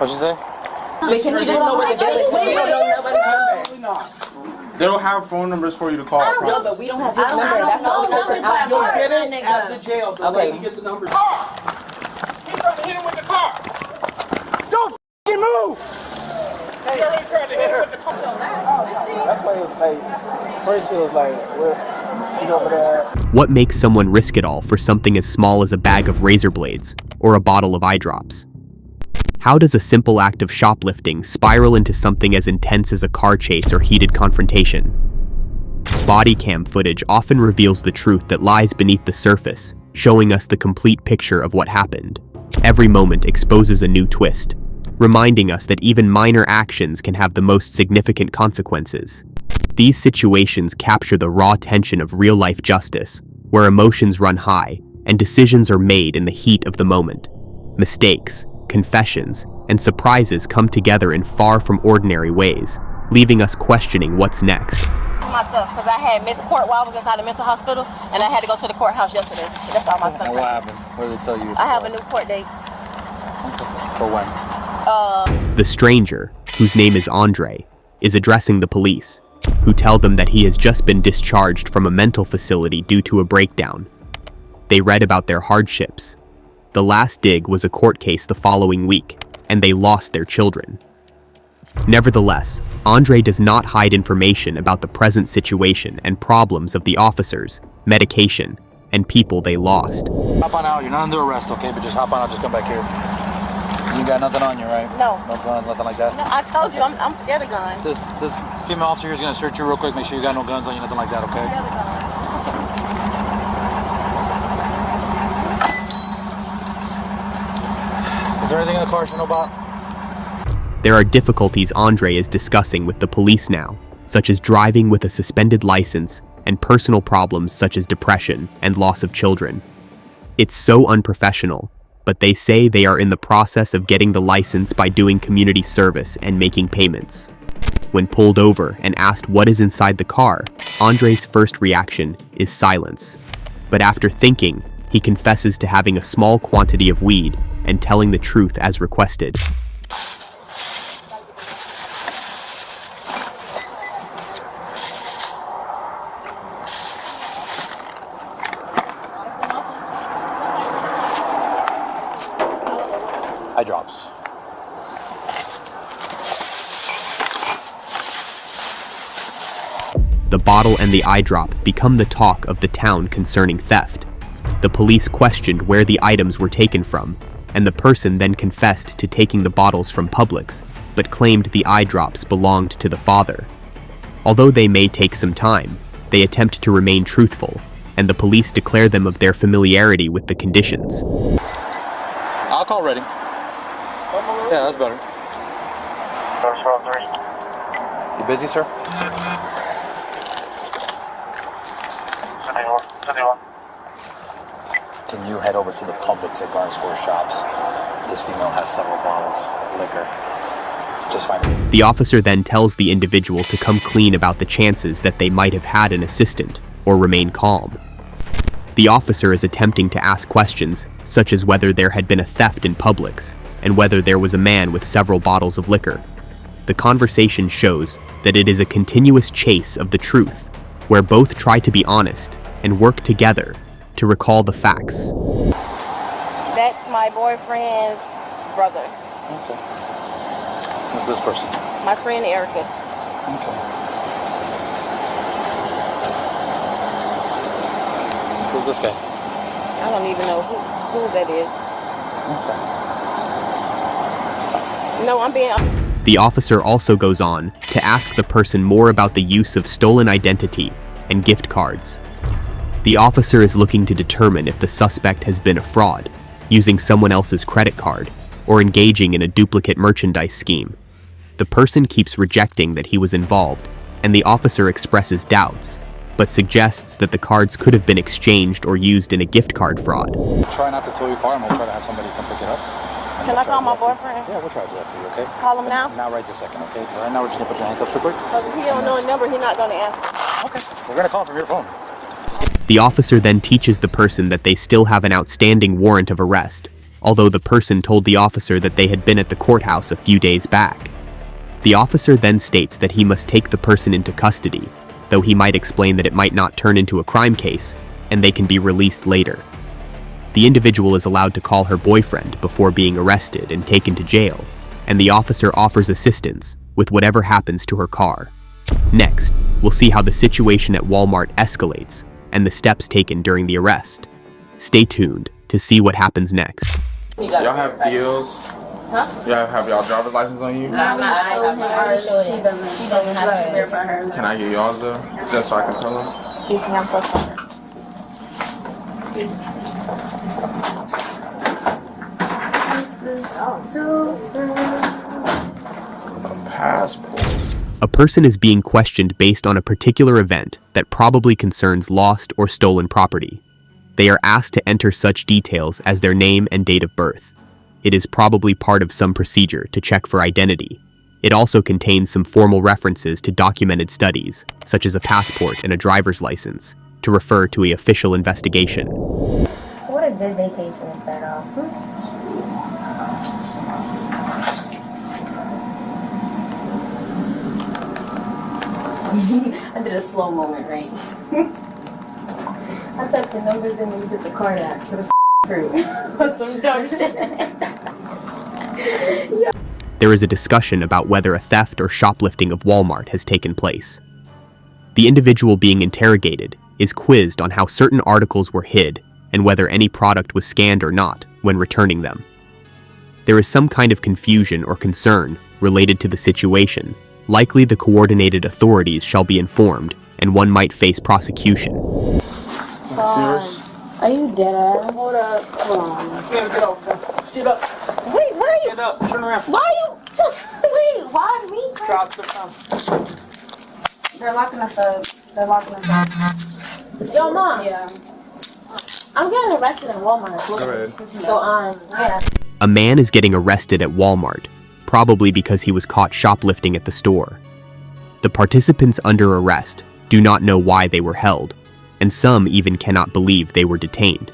What'd you say? But can we just know where the bill is? We don't know nobody's number. They don't have phone numbers for you to call. No, but we don't have his number. That's the only person out You'll here. get it at the jail. The lady gets the number. He's trying to hit him with the car. Don't f***ing move. He already tried to hit him with the car. That's why it's like, first it was like, he's over there. What makes someone risk it all for something as small as a bag of razor blades or a bottle of eye drops? How does a simple act of shoplifting spiral into something as intense as a car chase or heated confrontation? Body cam footage often reveals the truth that lies beneath the surface, showing us the complete picture of what happened. Every moment exposes a new twist, reminding us that even minor actions can have the most significant consequences. These situations capture the raw tension of real-life justice, where emotions run high and decisions are made in the heat of the moment. Mistakes, confessions, and surprises come together in far from ordinary ways, leaving us questioning what's next. My stuff, because I had missed court while I was inside the mental hospital, and I had to go to the courthouse yesterday. That's all my stuff. And what happened? What did they tell you? I have a new court date. For when? The stranger, whose name is Andre, is addressing the police, who tell them that he has just been discharged from a mental facility due to a breakdown. They read about their hardships. The last dig was a court case the following week, and they lost their children. Nevertheless, Andre does not hide information about the present situation and problems of the officers, medication, and people they lost. Hop on out. You're not under arrest, okay? But just hop on out. Just come back here. You got nothing on you, right? No. No guns, nothing like that? No, I told you, I'm scared of guns. This female officer here is going to search you real quick. Make sure you got no guns on you, nothing like that, okay? I'm scared of guns. Is there anything in the car you know about? There are difficulties Andre is discussing with the police now, such as driving with a suspended license and personal problems such as depression and loss of children. It's so unprofessional, but they say they are in the process of getting the license by doing community service and making payments. When pulled over and asked what is inside the car, Andre's first reaction is silence. But after thinking, he confesses to having a small quantity of weed and telling the truth as requested. Eye drops. The bottle and the eye drop become the talk of the town concerning theft. The police questioned where the items were taken from, and the person then confessed to taking the bottles from Publix, but claimed the eye drops belonged to the father. Although they may take some time, they attempt to remain truthful, and the police declare them of their familiarity with the conditions. I'll call ready. Yeah, that's better. You busy, sir? Can you head over to the Publix at Garden Square shops? This female has several bottles of liquor. Just find it. The officer then tells the individual to come clean about the chances that they might have had an assistant, or remain calm. The officer is attempting to ask questions, such as whether there had been a theft in Publix, and whether there was a man with several bottles of liquor. The conversation shows that it is a continuous chase of the truth, where both try to be honest and work together to recall the facts. That's my boyfriend's brother. Okay. Who's this person? My friend Erica. Okay. Who's this guy? I don't even know who that is. Okay. No, I'm being... The officer also goes on to ask the person more about the use of stolen identity and gift cards. The officer is looking to determine if the suspect has been a fraud, using someone else's credit card, or engaging in a duplicate merchandise scheme. The person keeps rejecting that he was involved, and the officer expresses doubts, but suggests that the cards could have been exchanged or used in a gift card fraud. Try not to tow your car, and we'll try to have somebody come pick it up. Can I call my boyfriend? Yeah, we'll try to do that for you, okay? Call him now? Not right this second, okay? Right now, we're just gonna put your handcuffs real quick. Because if he don't know a number, he's not going to answer. Okay. We're gonna call from your phone. The officer then teaches the person that they still have an outstanding warrant of arrest, although the person told the officer that they had been at the courthouse a few days back. The officer then states that he must take the person into custody, though he might explain that it might not turn into a crime case, and they can be released later. The individual is allowed to call her boyfriend before being arrested and taken to jail, and the officer offers assistance with whatever happens to her car. Next, we'll see how the situation at Walmart escalates and the steps taken during the arrest. Stay tuned to see what happens next. Y'all have deals? Huh? Y'all have y'all driver's license on you? No, I'm not. I already showed it. She doesn't have to verify her. Can I get y'all's though? Just so I can tell them? Excuse me, I'm so sorry. Excuse me. A passport. A person is being questioned based on a particular event that probably concerns lost or stolen property. They are asked to enter such details as their name and date of birth. It is probably part of some procedure to check for identity. It also contains some formal references to documented studies, such as a passport and a driver's license, to refer to an official investigation. What a good vacation to start off. I did a slow moment, right? I typed the numbers in when you did the card act for the fruit. Some dumb shit. There is a discussion about whether a theft or shoplifting of Walmart has taken place. The individual being interrogated is quizzed on how certain articles were hid and whether any product was scanned or not when returning them. There is some kind of confusion or concern related to the situation. Likely the coordinated authorities shall be informed, and one might face prosecution. Serious? Are you dead ass? Hold up. Hold on. Get up. Get up. Wait, where are you? Get up. Turn around. Why are you? Wait, why me? Drop the phone. They're locking us up. They're locking us up. Yo, Mom. Yeah. I'm getting arrested in Walmart. Go ahead. So, yeah. A man is getting arrested at Walmart, probably because he was caught shoplifting at the store. The participants under arrest do not know why they were held, and some even cannot believe they were detained.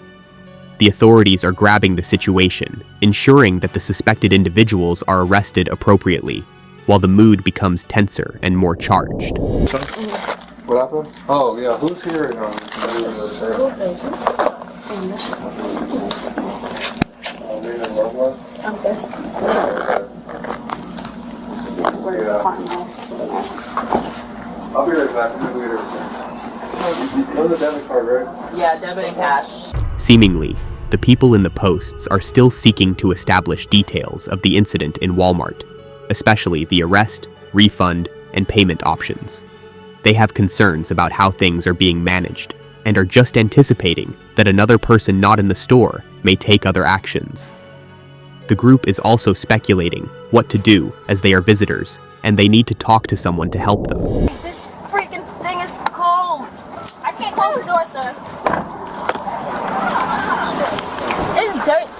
The authorities are grabbing the situation, ensuring that the suspected individuals are arrested appropriately, while the mood becomes tenser and more charged. What happened? Oh, yeah. Who's here right now? I'm thirsty. I'll be right back. I'm gonna wait over the debit card, right? Yeah, debit and cash. Seemingly, the people in the posts are still seeking to establish details of the incident in Walmart, especially the arrest, refund, and payment options. They have concerns about how things are being managed and are just anticipating that another person not in the store may take other actions. The group is also speculating what to do as they are visitors and they need to talk to someone to help them. This freaking thing is cold. I can't close the door, sir. It's dirt.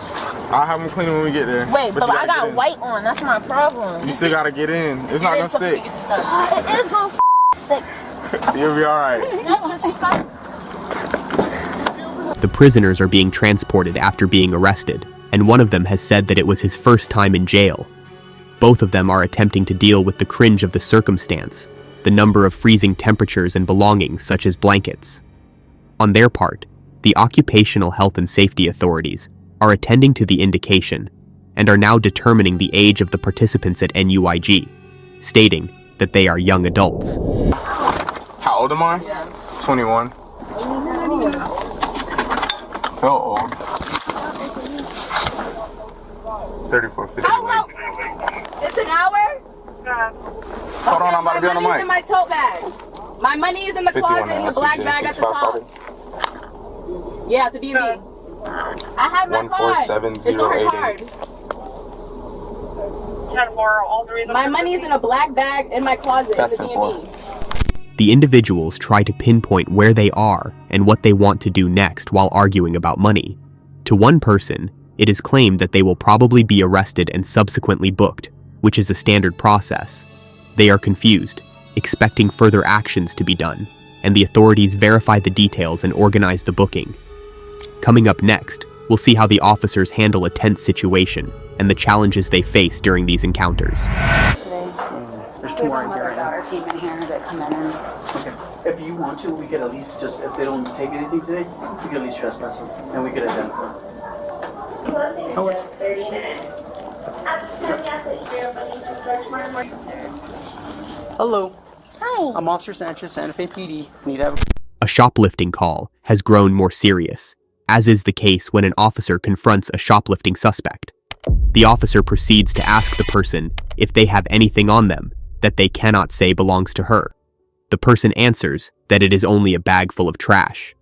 I'll have them clean when we get there. Wait, but you I gotta get got in. white on. That's my problem. You still gotta get in. It's not gonna stick. It is gonna stick. You'll be alright. That's disgusting. The prisoners are being transported after being arrested, and one of them has said that it was his first time in jail. Both of them are attempting to deal with the cringe of the circumstance, the number of freezing temperatures and belongings such as blankets. On their part, the Occupational Health and Safety authorities are attending to the indication and are now determining the age of the participants at NUIG, stating that they are young adults. How old am I? 21. Feel old. 34.50. It's an hour? Hold on, I'm about to be on the My money's in mic. my tote bag. My money is in the 51 closet in the black bag at the top. Yeah, at the B&B. I have my card. It's on her 147088. card. My money is in a black bag in my closet That's in the 10-4. B&B. The individuals try to pinpoint where they are and what they want to do next while arguing about money. To one person, it is claimed that they will probably be arrested and subsequently booked, which is a standard process. They are confused, expecting further actions to be done, and the authorities verify the details and organize the booking. Coming up next, We'll see how the officers handle a tense situation and the challenges they face during these encounters. Today. There's two more in here right now. Our team in here that come in and Okay. If you want to, we could at least just, if they don't take anything today, we could at least trespass them and we could identify them. Hello. Hi. I'm Officer Sanchez, Santa Fe PD. Need to have A shoplifting call has grown more serious, as is the case when an officer confronts a shoplifting suspect. The officer proceeds to ask the person if they have anything on them that they cannot say belongs to her. The person answers that it is only a bag full of trash.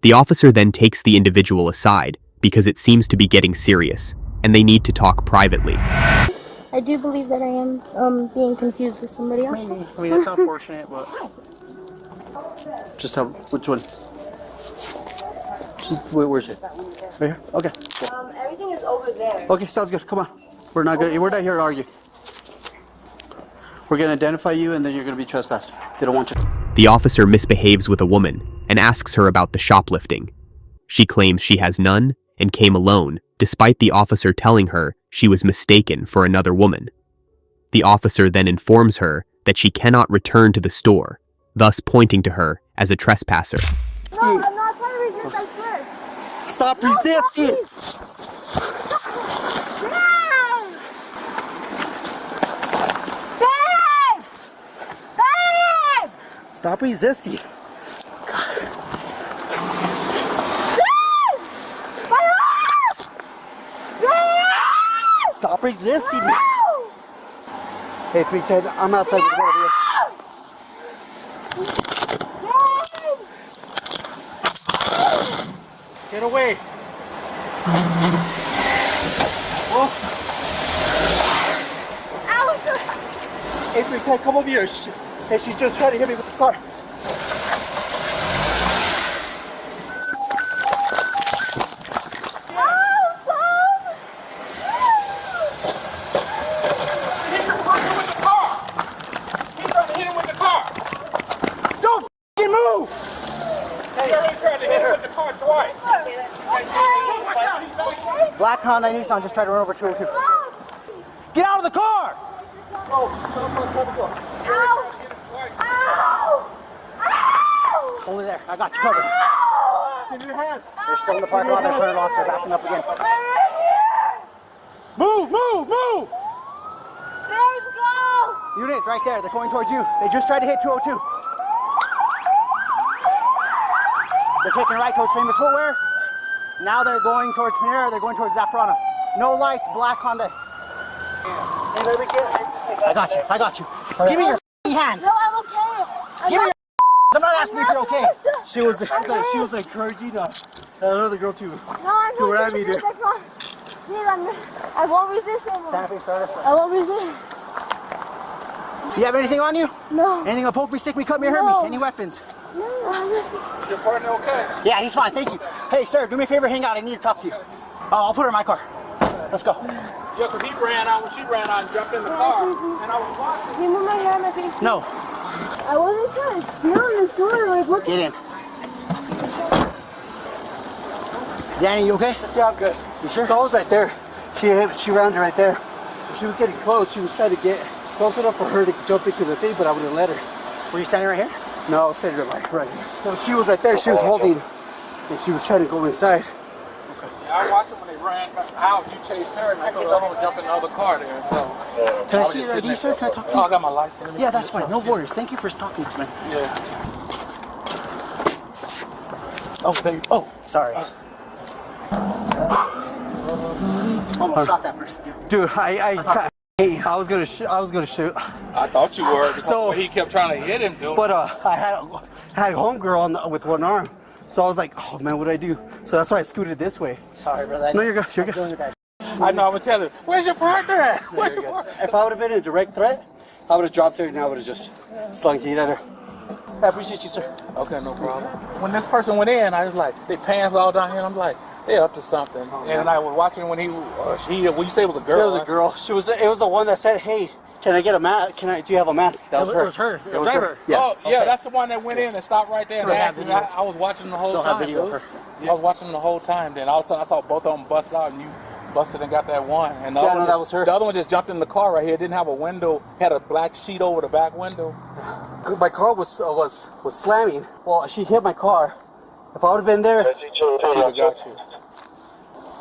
The officer then takes the individual aside because it seems to be getting serious, and they need to talk privately. I do believe that I am being confused with somebody else. maybe. I mean, it's unfortunate, but just tell which one. Where's it? Right here? Okay. Everything is over there. Okay, sounds good. Come on. We're not here to argue. We're gonna identify you and then you're gonna be trespassed. They don't want you. The officer misbehaves with a woman and asks her about the shoplifting. She claims she has none and came alone, despite the officer telling her she was mistaken for another woman. The officer then informs her that she cannot return to the store, thus pointing to her as a trespasser. No, I'm not trying to resist, I swear. Stop resisting! Stop resisting! Stop resisting me! Hey, 310, I'm outside the door over here. Get away! Whoa! Hey, 310, come over here. Hey, she's just trying to hit me with the car. Hit your partner with the car. He tried to hit him with the car. Don't f***ing move! He already tried to hit him with the car twice. Black Honda Nissan just tried to run over 202. Get out of the car! Over there, I got you covered. Give me your hands. They're still in the parking lot. They turned it off. They're backing up again. Move, move, move! Unit, right there. They're going towards you. They just tried to hit 202. They're taking a right towards Famous Footwear. Now they're going towards Panera. They're going towards Zafrana. No lights, black Honda. I got you. I got you. Give me your hands. No, I'm okay. Give me your. I'm not asking if you're okay. She was encouraging another girl to ram me, dude. I won't resist anymore. Santa Fe started us. I won't resist. You have anything on you? No. Anything a poke me, stick me, cut me, or hurt No. me? Any weapons? No, I'm just... Is your partner okay? Yeah, he's fine. Thank you. Hey, sir, do me a favor. Hang out. I need to talk to you. Oh, I'll put her in my car. Let's go. Yeah, because he ran out when she ran out and jumped in the car. And I was watching. Can you move my hair on my face? No. I wasn't trying to steal in the store. Like, look. Get in. Danny, you okay? Yeah, I'm good. You sure? So I was right there. She rounded right there. So she was getting close. She was trying to get close enough for her to jump into the thing, but I wouldn't let her. Were you standing right here? No, I was sitting right here. So she was right there. She was holding, and she was trying to go inside. Yeah, I watched him when they ran out. You chased her, and I told her I'm going to jump in the other car there. So, Can I was see just your sitting ID, sir? there. Can I talk to Oh, I you? got my license. Yeah, that's fine. No worries. Thank you for talking to me. Yeah. Oh, baby. Oh, sorry. Almost shot that person. Dude, I was gonna shoot, I thought you were. So- But he kept trying to hit him, dude. but I had a homegirl with one arm, so I was like, oh man, what do I do? So that's why I scooted this way. Sorry, brother. No, you're good. You're I'm doing good. it, guys. I know, I'm going to tell him, where's your partner at? Where's your You're partner? good. If I would have been a direct threat, I would have dropped her and I would have just slunk heat at her. I appreciate you, sir. Okay, no problem. When this person went in, I was like, they pants all down here, and I'm like, they're up to something. And I was watching when when you say it was a girl. It was a girl. It was the one that said, hey, Can I get a mask? Do you have a mask? That was her. It was her. The was driver. her. Yes. Oh, yeah, that's the one that went in and stopped right there. And They'll have asked, and video. I was watching the whole They'll time. have video dude. of her. I was watching them the whole time. Then all of a sudden I saw both of them bust out, and you busted and got that one. And the Yeah, other no, one that was her. The other one just jumped in the car right here. It didn't have a window. Had a black sheet over the back window. My car was slamming. Well, she hit my car. If I would have been there, She'd have got you.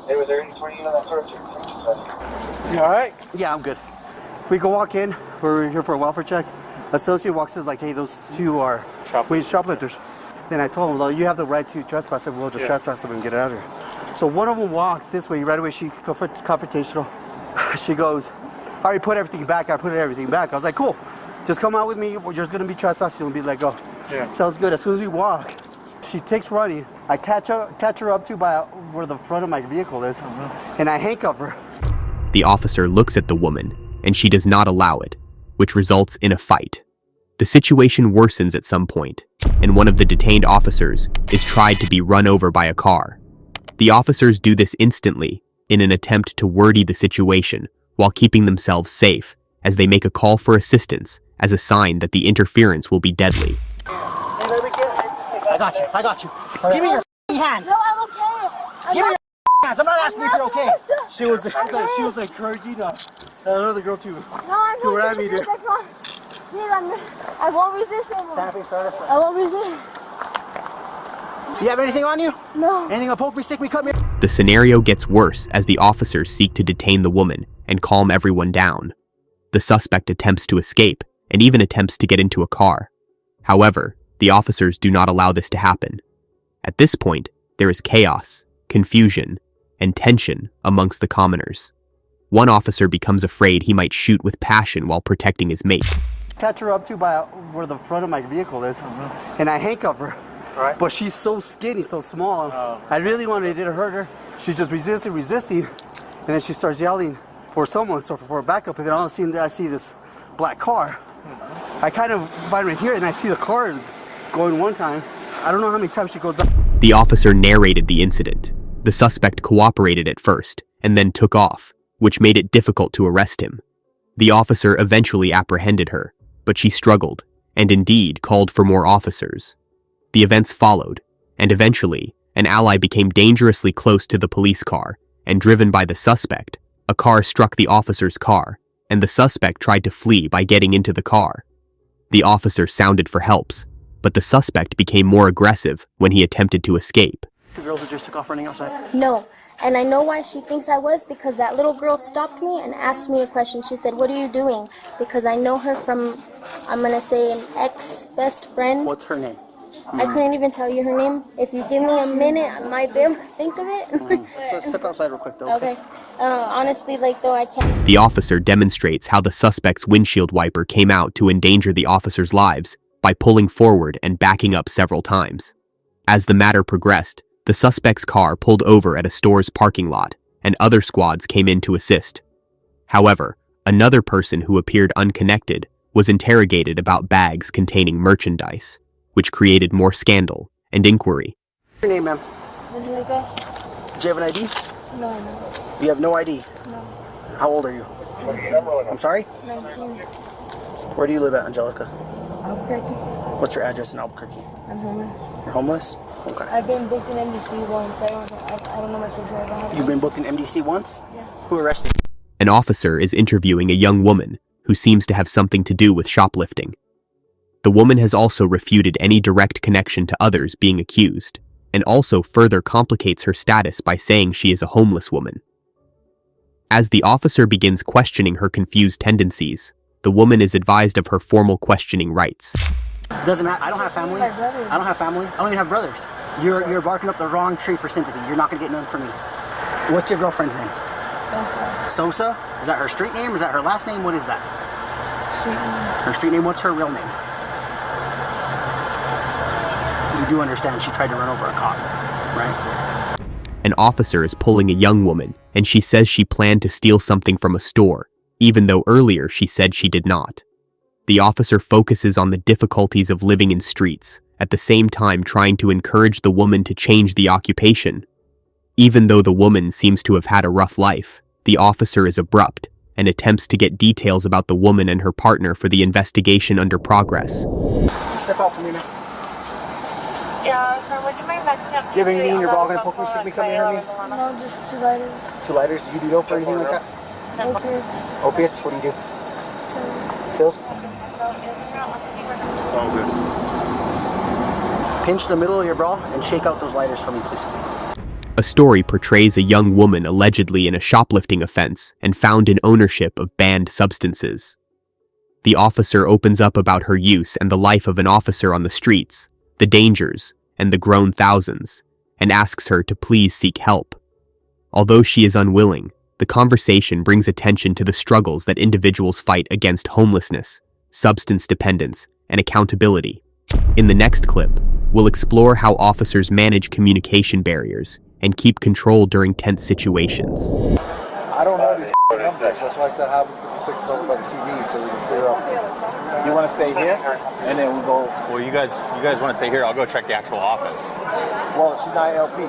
Hey, was there any 20 on that sort of? you all right? Yeah, I'm good. We go walk in. We're here for a welfare check. Associate walks in like, hey, those two are shoplifters. Then I told him, well, you have the right to trespass, and we'll just trespass them and get out of here. So one of them walks this way. Right away, she's confrontational. She goes, I already put everything back. I put everything back. I was like, cool. Just come out with me. We're just going to be trespassing and be let go. Yeah. Sounds good. As soon as we walk, she takes running. I catch her up to by where the front of my vehicle is, and I handcuff her. The officer looks at the woman, and she does not allow it, which results in a fight. The situation worsens at some point, and one of the detained officers is tried to be run over by a car. The officers do this instantly in an attempt to wordy the situation while keeping themselves safe, as they make a call for assistance as a sign that the interference will be deadly. I got you. Give me your hands. No, I'm okay. Give me your hands. I'm not asking if you're okay. She was encouraging another girl to No, I'm not. ram me, dude. I won't resist anymore. Stand up and start us. I won't resist. You have anything on you? No. Anything to poke me, stick me, cut me? The scenario gets worse as the officers seek to detain the woman and calm everyone down. The suspect attempts to escape and even attempts to get into a car. However, the officers do not allow this to happen. At this point, there is chaos, confusion, and tension amongst the commoners. One officer becomes afraid he might shoot with passion while protecting his mate. catch her up to by where the front of my vehicle is, and I handcuff her. Right. But she's so skinny, so small. I really wanted to hurt her. She's just resisting, and then she starts yelling for someone, so for a backup. And then all of a sudden, I see this black car. I kind of find right here, and I see the car going one time. I don't know how many times she goes back. The officer narrated the incident. The suspect cooperated at first, and then took off, which made it difficult to arrest him. The officer eventually apprehended her, but she struggled, and indeed called for more officers. The events followed, and eventually, an ally became dangerously close to the police car, and driven by the suspect, a car struck the officer's car, and the suspect tried to flee by getting into the car. The officer sounded for helps, but the suspect became more aggressive when he attempted to escape. The girls that just took off running outside. No. And I know why she thinks I was, because that little girl stopped me and asked me a question. She said, "What are you doing?" Because I know her from, I'm going to say, an ex-best friend. What's her name? I couldn't even tell you her name. If you give me a minute, I might be able to think of it. Let's step outside real quick, though. Okay. Honestly, though, I can't. The officer demonstrates how the suspect's windshield wiper came out to endanger the officer's lives by pulling forward and backing up several times. As the matter progressed, the suspect's car pulled over at a store's parking lot, and other squads came in to assist. However, another person who appeared unconnected was interrogated about bags containing merchandise, which created more scandal and inquiry. What's your name, ma'am? Angelica? Do you have an ID? No. You have no ID? No. How old are you? I'm sorry? 19. Where do you live at, Angelica? Albuquerque. What's your address in Albuquerque? I'm homeless. You're homeless? Okay. I've been booked in MDC once. I don't know my situation. You've been booked in MDC once? Yeah. Who arrested you? An officer is interviewing a young woman who seems to have something to do with shoplifting. The woman has also refuted any direct connection to others being accused, and also further complicates her status by saying she is a homeless woman. As the officer begins questioning her confused tendencies, the woman is advised of her formal questioning rights. Doesn't matter. I don't have family. I don't have family. I don't even have brothers. You're barking up the wrong tree for sympathy. You're not gonna get none from me. What's your girlfriend's name? Sosa. Sosa? Is that her street name? Is that her last name? What is that? Street name. Her street name? What's her real name? You do understand she tried to run over a cop, right? An officer is pulling a young woman, and she says she planned to steal something from a store, even though earlier she said she did not. The officer focuses on the difficulties of living in streets, at the same time trying to encourage the woman to change the occupation. Even though the woman seems to have had a rough life, the officer is abrupt and attempts to get details about the woman and her partner for the investigation under progress. Step out from me now. Yeah, so would you mind backing up? Giving me and your ball gonna poke me, stick me, come here, honey? No, just 2 lighters. 2 lighters? Do you do dope or anything like that? Opiates. Opiates? What do you do? Pills? Pinch the middle of your bra and shake out those lighters for me, please. A story portrays a young woman allegedly in a shoplifting offense and found in ownership of banned substances. The officer opens up about her use and the life of an officer on the streets, the dangers, and the grown thousands, and asks her to please seek help. Although she is unwilling, the conversation brings attention to the struggles that individuals fight against homelessness, substance dependence, and accountability. In the next clip, we'll explore how officers manage communication barriers and keep control during tense situations. I don't know these numbers. That's why I said have 56 over by the TV so we can figure out. You want to stay here, and then we'll go. Well, you guys want to stay here? I'll go check the actual office. Well, she's not LP.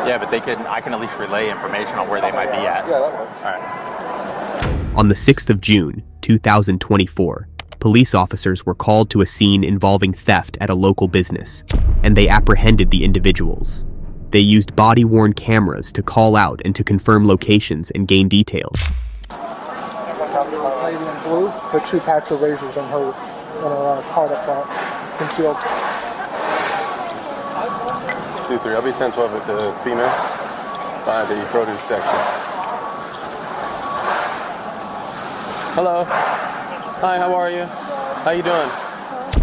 Yeah, but I can at least relay information on where they might be at. Yeah, that works. All right. On the 6th of June, 2024, police officers were called to a scene involving theft at a local business, and they apprehended the individuals. They used body-worn cameras to call out and to confirm locations and gain details. Lady in blue, put 2 packs of razors on her card up front, concealed. 2-3. I'll be 10-12 with the female by the produce section. Hello. Hi, how are you? How you doing?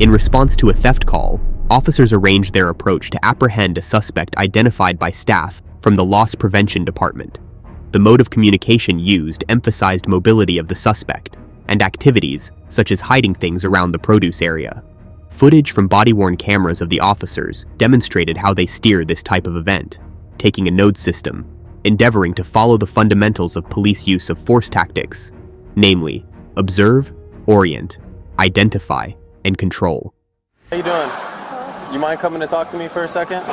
In response to a theft call, officers arranged their approach to apprehend a suspect identified by staff from the Loss Prevention Department. The mode of communication used emphasized mobility of the suspect and activities such as hiding things around the produce area. Footage from body-worn cameras of the officers demonstrated how they steer this type of event, taking a node system, endeavoring to follow the fundamentals of police use of force tactics, namely, observe, orient, identify, and control. How you doing? You mind coming to talk to me for a second?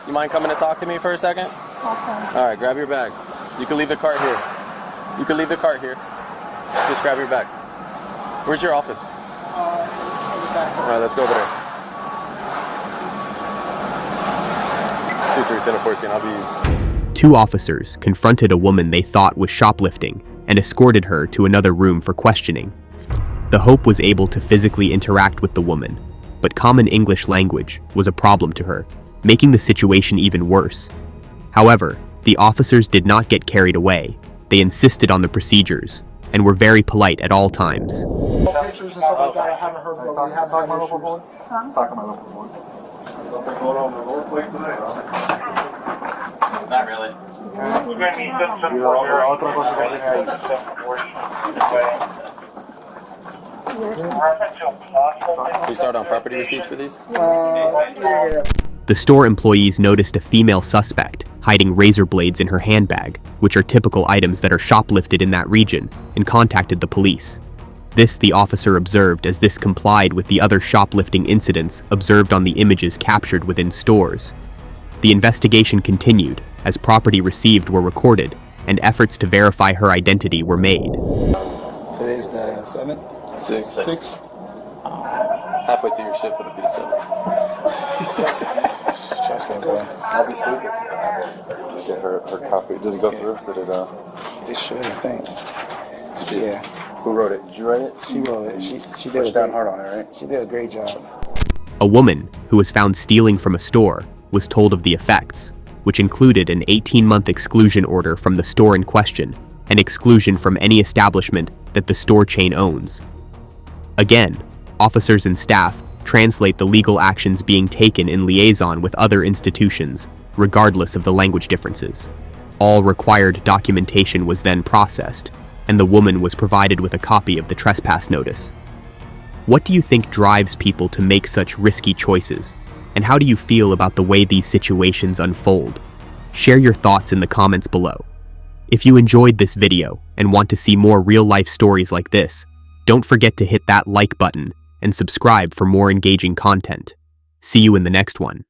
You mind coming to talk to me for a second? Okay. All right, grab your bag. You can leave the cart here. You can leave the cart here. Just grab your bag. Where's your office? All right, let's go over there. 2-3, Center 14, I'll be... 2 officers confronted a woman they thought was shoplifting and escorted her to another room for questioning. The hope was able to physically interact with the woman, but common English language was a problem to her, making the situation even worse. However, the officers did not get carried away. They insisted on the procedures and were very polite at all times. Pictures and stuff like that, I haven't heard of them. We haven't had issues. Not really. We're going to need some support here. We start on property receipts for these? Yeah. The store employees noticed a female suspect hiding razor blades in her handbag, which are typical items that are shoplifted in that region, and contacted the police. This the officer observed as this complied with the other shoplifting incidents observed on the images captured within stores. The investigation continued as property received were recorded and efforts to verify her identity were made. Today's the 7th? 6. Halfway through your shift, it'll be the 7th. I'll be sleeping. Get her copy. Does it go through? Did it, It should, I think. Yeah. Who wrote it? Did you write it? She wrote it. She did Pushed down hard on it, right? She did a great job. A woman who was found stealing from a store was told of the effects, which included an 18-month exclusion order from the store in question and exclusion from any establishment that the store chain owns. Again, officers and staff translate the legal actions being taken in liaison with other institutions, regardless of the language differences. All required documentation was then processed, and the woman was provided with a copy of the trespass notice. What do you think drives people to make such risky choices, and how do you feel about the way these situations unfold? Share your thoughts in the comments below. If you enjoyed this video and want to see more real-life stories like this, don't forget to hit that like button and subscribe for more engaging content. See you in the next one.